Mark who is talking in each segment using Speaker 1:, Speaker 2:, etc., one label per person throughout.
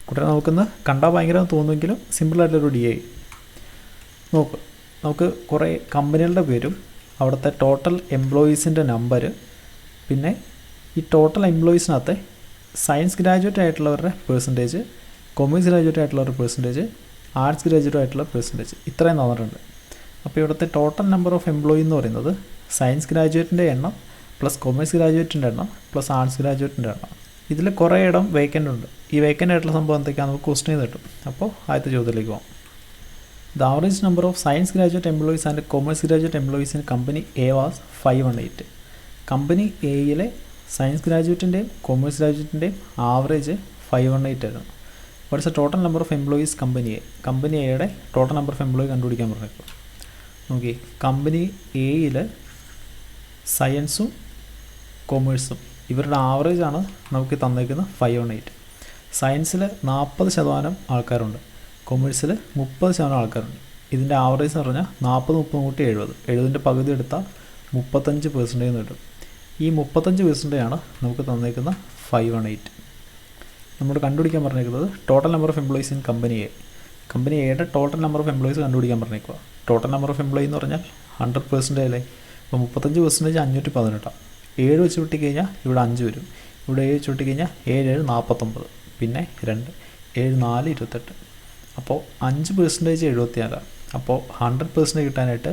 Speaker 1: കൂട്ടുകാരെ നമുക്കൊന്ന് കണ്ടാൽ ഭയങ്കര തോന്നുമെങ്കിലും സിമ്പിളായിട്ടൊരു DI. നമുക്ക് കുറേ കമ്പനികളുടെ പേരും അവിടുത്തെ ടോട്ടൽ എംപ്ലോയീസിൻ്റെ നമ്പർ, പിന്നെ ഈ ടോട്ടൽ എംപ്ലോയീസിനകത്തെ സയൻസ് ഗ്രാജുവേറ്റ് ആയിട്ടുള്ളവരുടെ പെർസെൻറ്റേജ്, കൊമേഴ്സ് ഗ്രാജുവേറ്റ് ആയിട്ടുള്ളവരുടെ പെർസെൻറ്റേജ്, ആർട്സ് ഗ്രാജുവേറ്റ് ആയിട്ടുള്ള പെർസെൻറ്റേജ്, ഇത്രയും തന്നിട്ടുണ്ട്. അപ്പോൾ ഇവിടുത്തെ ടോട്ടൽ നമ്പർ ഓഫ് എംപ്ലോയി എന്ന് പറയുന്നത് സയൻസ് ഗ്രാജുവേറ്റിൻ്റെ എണ്ണം പ്ലസ് കൊമേഴ്സ് ഗ്രാജുവേറ്റിൻ്റെ എണ്ണം പ്ലസ് ആർട്സ് ഗ്രാജുവേറ്റിൻ്റെ എണ്ണം. ഇതിൽ കുറേ ഇടം വേക്കൻ്റ് ഉണ്ട്. ഈ വേക്കൻ്റ് ആയിട്ടുള്ള സംഭവം എന്തൊക്കെയാണ് നമുക്ക് ക്വസ്റ്റ്യൻ ചെയ്ത് കിട്ടും. അപ്പോൾ ആദ്യത്തെ ചോദ്യത്തിലേക്ക് പോകാം. The average number of science graduate employees and commerce graduate employees in company A was 518. Company എയിലെ സയൻസ് ഗ്രാജുവേറ്റിൻ്റെയും കൊമേഴ്സ് ഗ്രാജുവേറ്റിൻ്റെയും ആവറേജ് 518 ആയിരുന്നു. What's a total number of employees company A. Company എയുടെ ടോട്ടൽ നമ്പർ ഓഫ് എംപ്ലോയി കണ്ടുപിടിക്കാൻ പറഞ്ഞേക്കും. നോക്കി, company എയിൽ സയൻസും കൊമേഴ്സും ഇവരുടെ ആവറേജാണ് നമുക്ക് തന്നേക്കുന്ന 518. സയൻസിൽ 40% ആൾക്കാരുണ്ട്, കൊമേഴ്സിൽ 30% ആൾക്കാരുണ്ട്. ഇതിൻ്റെ ആവറേജ് എന്ന് പറഞ്ഞാൽ 40 30 കൂട്ടി 70. 70ൻ്റെ പകുതി എടുത്താൽ 35% കിട്ടും. ഈ 35% ആണ് നമുക്ക് തന്നേക്കുന്ന 518. നമ്മൾ കണ്ടുപിടിക്കാൻ പറഞ്ഞേക്കുന്നത് total number of employees in company A. Company എയുടെ ടോട്ടൽ നമ്പർ ഓഫ് എംപ്ലോയീസ് കണ്ടുപിടിക്കാൻ പറഞ്ഞേക്കുക. ടോട്ടൽ നമ്പർ ഓഫ് എംപ്ലോയി എന്ന് പറഞ്ഞാൽ 100% അല്ലേ. അപ്പോൾ 35% 518. 7 വെച്ച് വിട്ടിക്കഴിഞ്ഞാൽ ഇവിടെ 5 വരും. ഇവിടെ 7 വെച്ച് വിട്ടിക്കഴിഞ്ഞാൽ 7 7 49, പിന്നെ 2 7 4 28. അപ്പോൾ 5% 74. അപ്പോൾ 100% കിട്ടാനായിട്ട്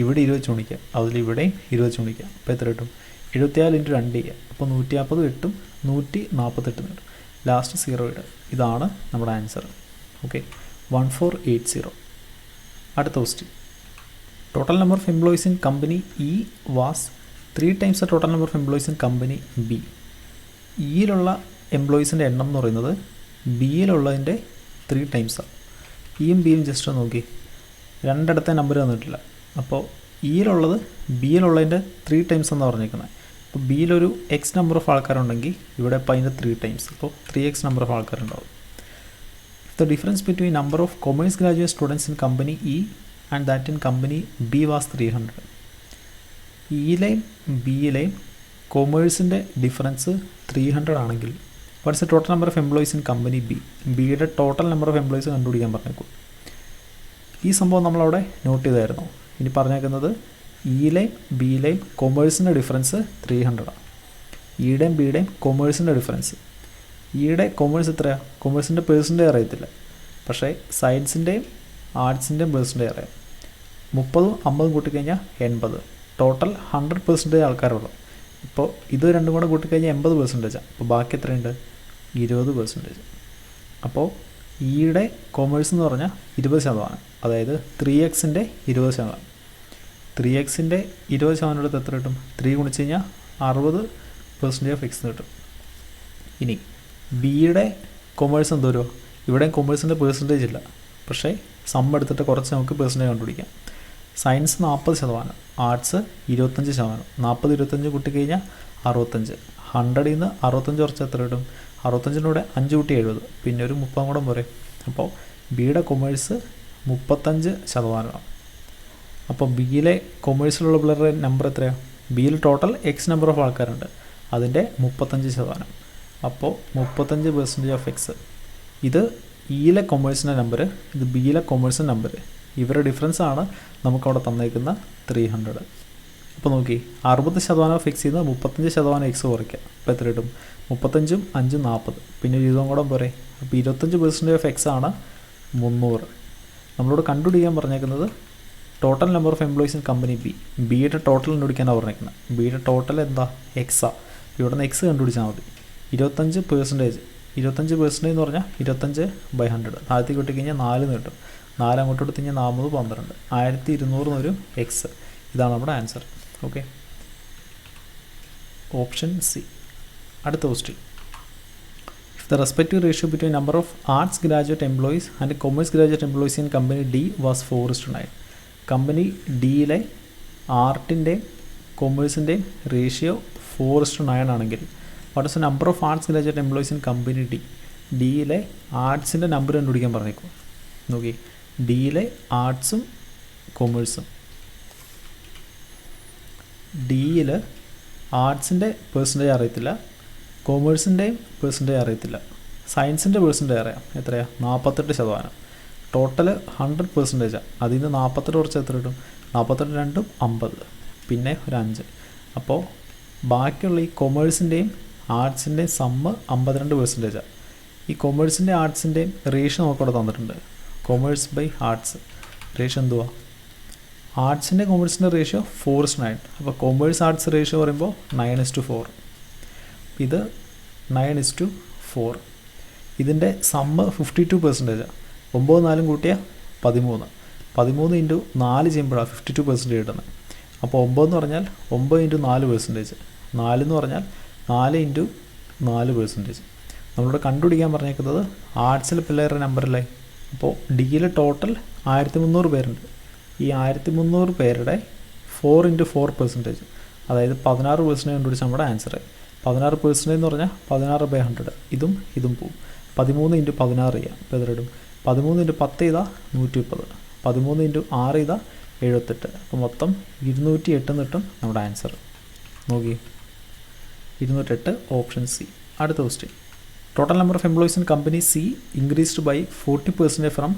Speaker 1: ഇവിടെ 20 വെച്ച് ഗുണിക്കുക, അതിൽ ഇവിടെയും 20 വെച്ച് ഗുണിക്കുക. അപ്പോൾ എത്ര കിട്ടും? 74 × 2 ചെയ്യുക. അപ്പോൾ 150 കിട്ടും, 148 കിട്ടും. ലാസ്റ്റ് 0 ഇടുക. ഇതാണ് നമ്മുടെ ആൻസർ. ഓക്കെ, 1480. അടുത്ത question. Total number of employees in company E was 3 times the total number of employees in company B. ഇയിലുള്ള എംപ്ലോയീസിൻ്റെ എണ്ണം എന്ന് പറയുന്നത് ബിയിലുള്ളതിൻ്റെ 3 times. ഇയും ബിയും ജസ്റ്റ് നോക്കി, രണ്ടിടത്തെ നമ്പർ തന്നിട്ടില്ല. അപ്പോൾ ഇയിലുള്ളത് ബിയിലുള്ളതിൻ്റെ 3 times എന്നാണ് പറഞ്ഞിരിക്കുന്നത്. അപ്പോൾ ബിയിലൊരു എക്സ് നമ്പർ ഓഫ് ആൾക്കാരുണ്ടെങ്കിൽ ഇവിടെ ഇപ്പോൾ അതിൻ്റെ 3 times, അപ്പോൾ 3x നമ്പർ ഓഫ് ആൾക്കാരുണ്ടാവും. The difference between number of commerce graduate students in company E and that in company B was 300. ഇയിലെയും ബിയിലെയും കൊമേഴ്സിൻ്റെ ഡിഫറൻസ് 300 ആണെങ്കിൽ what's the total number of employees in company B. ബിയുടെ total number of employees കണ്ടുപിടിക്കാൻ പറഞ്ഞേക്കും. ഈ സംഭവം നമ്മളവിടെ നോട്ട് ചെയ്തായിരുന്നു. ഇനി പറഞ്ഞേക്കുന്നത് ഇയിലെയും ബിയിലെയും കൊമേഴ്സിൻ്റെ ഡിഫറൻസ് 300 ആണ്. ഇയുടെയും ബിയുടെയും കൊമേഴ്സിൻ്റെ ഡിഫറൻസ്. ഇയുടെ കൊമേഴ്സ് എത്രയാണ്? കൊമേഴ്സിൻ്റെ പേഴ്സൻറ്റേജ് അറിയത്തില്ല, പക്ഷേ സയൻസിൻ്റെയും ആർട്സിൻ്റെയും പേഴ്സൻറ്റേജ് അറിയാം. 30 50 കൂട്ടിക്കഴിഞ്ഞാൽ 80. ടോട്ടൽ 100% ആൾക്കാരുള്ളൂ. ഇപ്പോൾ ഇത് രണ്ടും കൂടെ കൂട്ടിക്കഴിഞ്ഞാൽ 80%. അപ്പോൾ ബാക്കി എത്രയുണ്ട്? 20%. അപ്പോൾ ഇയുടെ കൊമേഴ്സ് എന്ന് പറഞ്ഞാൽ 20%. അതായത് 3xൻ്റെ 20%. 3xൻ്റെ 20% എടുത്ത് എത്ര കിട്ടും? 3 ഗുണിച്ച് കഴിഞ്ഞാൽ 60% ഓഫ് എക്സ് കിട്ടും. ഇനി ബിയുടെ കൊമേഴ്സ് എന്തോരോ? ഇവിടെയും കൊമേഴ്സിൻ്റെ പേഴ്സൻറ്റേജ് ഇല്ല, പക്ഷേ സം എടുത്തിട്ട് കുറച്ച് നമുക്ക് പേഴ്സൻറ്റേജ് കണ്ടുപിടിക്കാം. Science 40%, arts 25%. 40 25 കൂട്ടിക്കഴിഞ്ഞാൽ 65. 100ൽ നിന്ന് 65 കുറച്ച് എത്ര കിട്ടും? 65-ൻ്റെ 5 കൂട്ടി 70, പിന്നെ ഒരു 30 കൂടെ പോരെ. അപ്പോൾ ബിയുടെ കൊമേഴ്സ് 35%. അപ്പോൾ ബിയിലെ കൊമേഴ്സിലുള്ള പിള്ളേരുടെ നമ്പർ എത്രയാണ്? ബിയിൽ ടോട്ടൽ എക്സ് നമ്പർ ഓഫ് ആൾക്കാരുണ്ട്, അതിൻ്റെ 35%. അപ്പോൾ 35% ഓഫ് എക്സ്. ഇത് ഇയിലെ കൊമേഴ്സിൻ്റെ നമ്പർ, ഇത് ബിയിലെ കൊമേഴ്സിൻ്റെ നമ്പർ. ഇവരുടെ ഡിഫറൻസ് ആണ് നമുക്കവിടെ തന്നേക്കുന്ന 300. അപ്പോൾ നോക്കി, 60% ഓഫ് എക്സിൽ നിന്ന് 35% എക്സ് കുറയ്ക്കുക. അപ്പോൾ എത്ര കിട്ടും? 35 5 40, പിന്നെ 20 കൂടെ പോരെ. അപ്പോൾ 25% ഓഫ് എക്സ് ആണ് 300. നമ്മളോട് കണ്ടുപിടിക്കാൻ പറഞ്ഞേക്കുന്നത് total number of employees in company B. ബിയുടെ ടോട്ടൽ കണ്ടുപിടിക്കാനാണ് പറഞ്ഞേക്കുന്നത്. ബിയുടെ ടോട്ടൽ എന്താ? എക്സാ. ഇവിടെ നിന്ന് എക്സ് കണ്ടുപിടിച്ചാൽ മതി. 25%. 25% എന്ന് പറഞ്ഞാൽ 25/100. ആദ്യത്തെ കിട്ടിക്കഴിഞ്ഞാൽ 4 കിട്ടും. 4 അങ്ങോട്ട് എടുത്ത് കഴിഞ്ഞാൽ 40 12. 1200 വരും എക്സ്. ഇതാണ് നമ്മുടെ ആൻസർ. Okay, option C. അടുത്ത question. If the respective ratio between number of arts graduate employees and commerce graduate employees in company D was 4:9. Company ഡിയിലെ ആർട്ടിൻ്റെയും കൊമേഴ്സിൻ്റെയും റേഷ്യോ 4:9 ആണെങ്കിൽ what is the number of arts graduate employees in company D. ഡിയിലെ ആർട്സിൻ്റെ നമ്പർ കണ്ടുപിടിക്കാൻ പറഞ്ഞേക്കും. നോക്കി, ഡിയിലെ ആർട്സും കൊമേഴ്സും. ഡിയിൽ ആർട്സിൻ്റെ പേഴ്സൻറ്റേജ് അറിയത്തില്ല, കൊമേഴ്സിൻ്റെയും പേഴ്സൻറ്റേജ് അറിയത്തില്ല, സയൻസിൻ്റെ പെർസെൻറ്റേജ് അറിയാം എത്രയാണ് 48%. ടോട്ടൽ 100%. അതിൽ നിന്ന് 48 കുറച്ച് എത്ര കിട്ടും? 48 രണ്ടും 50, പിന്നെ ഒരു 5. അപ്പോൾ ബാക്കിയുള്ള ഈ കൊമേഴ്സിൻ്റെയും ആർട്സിൻ്റെയും സമ്മ് 52%. ഈ കൊമേഴ്സിൻ്റെ ആർട്സിൻ്റെയും റേഷ്യോ നമുക്കവിടെ തന്നിട്ടുണ്ട്. കൊമേഴ്സ് ബൈ ആർട്സ് റേഷ്യോ എന്തുവാ? ആർട്സിൻ്റെ കൊമേഴ്സിൻ്റെ റേഷ്യോ 4:9. അപ്പോൾ കൊമേഴ്സ് ആർട്സ് റേഷ്യോ പറയുമ്പോൾ 9:4. ഇത് 9:4. ഇതിൻ്റെ സമ്മ് 52%. 9 4 കൂട്ടിയാൽ 13. 13 ഇൻറ്റു 4 ചെയ്യുമ്പോഴാണ് 52% കിട്ടുന്നത്. അപ്പോൾ 9 എന്ന് പറഞ്ഞാൽ 9 ഇൻറ്റു 4%. 4 എന്ന് പറഞ്ഞാൽ 4 ഇൻറ്റു 4%. നമ്മളിവിടെ കണ്ടുപിടിക്കാൻ പറഞ്ഞേക്കുന്നത് ആർട്സിലെ പിള്ളേരുടെ നമ്പറല്ലേ. അപ്പോൾ ഡിയിൽ ടോട്ടൽ 1300 പേരുണ്ട്. ഈ 1300 പേരുടെ 4 ഇൻറ്റു 4%, അതായത് 16% കണ്ടുപിടിച്ചാൽ നമ്മുടെ ആൻസർ. 16% എന്ന് പറഞ്ഞാൽ 16/100. ഇതും പോവും. 13 ഇൻറ്റു 16 ചെയ്യാം. ഇപ്പോൾ എതിരിടും? 13 ഇൻറ്റു 10 ചെയ്താൽ 130. 13 ഇൻറ്റു 6 ചെയ്താൽ 78. അപ്പോൾ മൊത്തം 208 കിട്ടും നമ്മുടെ ആൻസർ. നോക്കി, 208 ഓപ്ഷൻ സി. അടുത്ത question. Total number of employees in company C increased by 40% from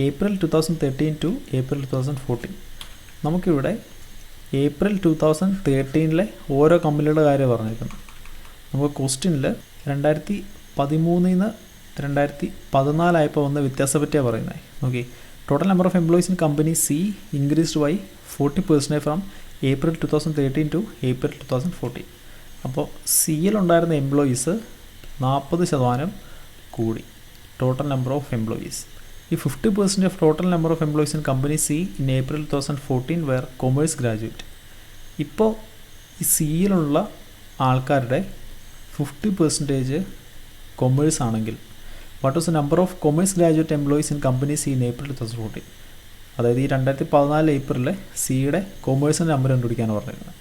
Speaker 1: April 2013 to April 2014. നമുക്കിവിടെ April 2013 ഓരോ കമ്പനികളുടെ കാര്യം പറഞ്ഞിരിക്കുന്നു. നമുക്ക് ക്വസ്റ്റ്യനിൽ 2013 നിന്ന് 2014 ആയപ്പോൾ വന്ന വ്യത്യാസത്തെ പറ്റിയാണ് പറയുന്നത്. നോക്കി, total number of employees in company C increased by 40% from April 2013 to April 2014. അപ്പോൾ സിയിലുണ്ടായിരുന്ന എംപ്ലോയീസ് 40% കൂടി. Total number of employees. ഈ 50% of total number of employees in company C in April 2014 were commerce graduate. ഇപ്പോൾ ഈ സിയിലുള്ള ആൾക്കാരുടെ 50% commerce ആണെങ്കിൽ what was the number of commerce graduate employees in company C in April 2014? അതായത് ഈ 2014 ഏപ്രിലിലെ സിയുടെ കൊമേഴ്സിൻ്റെ number കണ്ടുപിടിക്കാനാണ് പറഞ്ഞിരിക്കുന്നത്.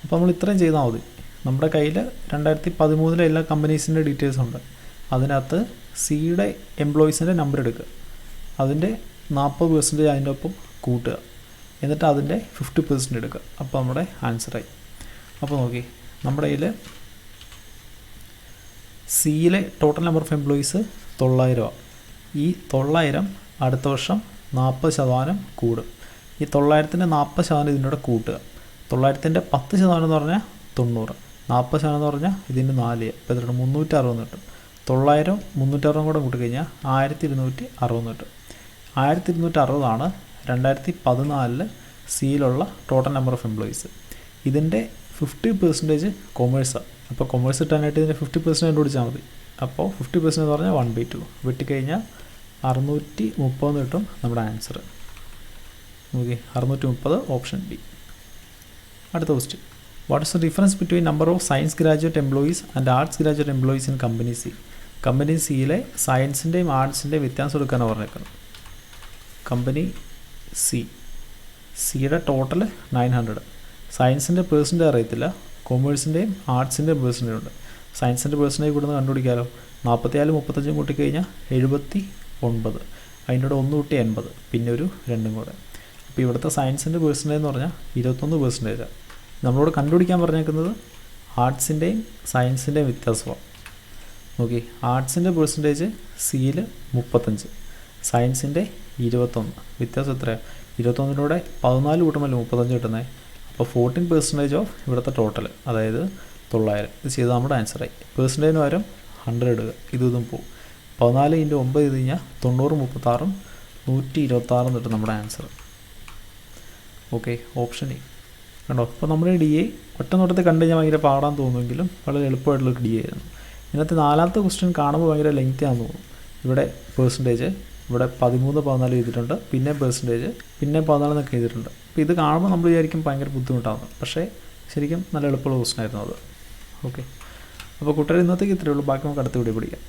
Speaker 1: അപ്പോൾ നമ്മൾ ഇത്രയും ചെയ്താൽ മതി. നമ്മുടെ കയ്യിൽ 2013 എല്ലാ കമ്പനീസിൻ്റെ ഡീറ്റെയിൽസ് ഉണ്ട്. അതിനകത്ത് സിയുടെ എംപ്ലോയീസിൻ്റെ നമ്പർ എടുക്കുക, അതിൻ്റെ 40% അതിൻ്റെ ഒപ്പം കൂട്ടുക, എന്നിട്ട് അതിൻ്റെ 50% എടുക്കുക. അപ്പോൾ നമ്മുടെ ആൻസറായി. അപ്പോൾ നോക്കി, നമ്മുടെ കയ്യിൽ സിയിലെ ടോട്ടൽ നമ്പർ ഓഫ് എംപ്ലോയീസ് 900. ഈ 900 അടുത്ത വർഷം 40% കൂടും. ഈ 900ൻ്റെ 40% ഇതിനോട് കൂട്ടുക. 900ൻ്റെ 10% എന്ന് പറഞ്ഞാൽ 90. 40% എന്ന് പറഞ്ഞാൽ ഇതിന് 4. ഇപ്പോൾ എത്ര? 360 കിട്ടും. 900 360 കൂടെ കൂട്ടിക്കഴിഞ്ഞാൽ 1260 കിട്ടും. 1260 2014 സിയിലുള്ള ടോട്ടൽ നമ്പർ ഓഫ് എംപ്ലോയീസ്. ഇതിൻ്റെ 50% കൊമേഴ്സാണ്. അപ്പോൾ കൊമേഴ്സ് കിട്ടാനായിട്ട് ഇതിൻ്റെ 50% കണ്ടുപിടിച്ചാൽ മതി. അപ്പോൾ 50% എന്ന് പറഞ്ഞാൽ 1/2 വെട്ടിക്കഴിഞ്ഞാൽ 630 കിട്ടും നമ്മുടെ ആൻസർ. നോക്കി, 630 ഓപ്ഷൻ ബി. അടുത്ത question. What is the difference between number of science graduate employees and arts graduate employees in company C? Company സിയിലെ സയൻസിൻ്റെയും ആർട്സിൻ്റെയും വ്യത്യാസം എടുക്കാനാണ് പറഞ്ഞേക്കുന്നത്. കമ്പനി സിയുടെ ടോട്ടൽ 900. സയൻസിൻ്റെ പേഴ്സൻറ്റേജ് അറിയത്തില്ല, കൊമേഴ്സിൻ്റെയും ആർട്സിൻ്റെയും പേഴ്സൻറ്റേജ് ഉണ്ട്. സയൻസിൻ്റെ പേഴ്സൻറ്റേജ് കൂടുന്നത് കണ്ടുപിടിക്കാമല്ലോ. 44 35 കൂട്ടിക്കഴിഞ്ഞാൽ 79. അതിൻ്റെ കൂടെ 1 കൂട്ടി 80, പിന്നെ ഒരു 2 കൂടെ. അപ്പോൾ ഇവിടുത്തെ സയൻസിൻ്റെ പേഴ്സൻറ്റേജ് എന്ന് പറഞ്ഞാൽ 21%. നമ്മളോട് കണ്ടുപിടിക്കാൻ പറഞ്ഞേക്കുന്നത് ആർട്സിൻ്റെയും സയൻസിൻ്റെയും വ്യത്യാസമാണ്. നോക്കി, ആർട്സിൻ്റെ പേഴ്സൻറ്റേജ് സിയിൽ 35, സയൻസിൻ്റെ 21. വ്യത്യാസം എത്രയാണ്? 21 14 കൂട്ടുമ്പോൾ 35 കിട്ടുന്നത്. അപ്പോൾ 14% ഓഫ് ഇവിടുത്തെ ടോട്ടൽ, അതായത് 900. ഇത് ചെയ്ത് നമ്മുടെ ആൻസറായി. പേഴ്സൻറ്റേജിന് പകരം 100 ഇടുക. ഇതും പോകും. 14 × 9 ചെയ്ത് കഴിഞ്ഞാൽ 90 36 126 കിട്ടും നമ്മുടെ ആൻസർ. Okay, option A. കണ്ടോ? അപ്പോൾ നമ്മുടെ ഡി എ ഒറ്റ നോട്ടത്തിൽ കണ്ടു കഴിഞ്ഞാൽ ഭയങ്കര പാടാൻ തോന്നുമെങ്കിലും വളരെ എളുപ്പമായിട്ടുള്ള ഡി എ ആയിരുന്നു. ഇന്നത്തെ 4ാമത്തെ ക്വസ്റ്റ്യൻ കാണുമ്പോൾ ഭയങ്കര ലെങ്തി ആണെന്ന് തോന്നും. ഇവിടെ പേഴ്സൻറ്റേജ്, ഇവിടെ 13 14 ചെയ്തിട്ടുണ്ട്, പിന്നെ പേഴ്സൻറ്റേജ്, പിന്നെ 14 എന്നൊക്കെ ചെയ്തിട്ടുണ്ട്. അപ്പോൾ ഇത് കാണുമ്പോൾ നമ്മൾ വിചാരിക്കും ഭയങ്കര ബുദ്ധിമുട്ടാകുന്നു. പക്ഷേ ശരിക്കും നല്ല എളുപ്പമുള്ള ക്വസ്റ്റ്യൻ ആയിരുന്നു അത്. ഓക്കെ, അപ്പോൾ കൂട്ടുകാർ ഇന്നത്തേക്ക് ഇത്രയേ ഉള്ളൂ. ബാക്കി നമുക്ക് അടുത്ത വീഡിയോ പഠിക്കാം.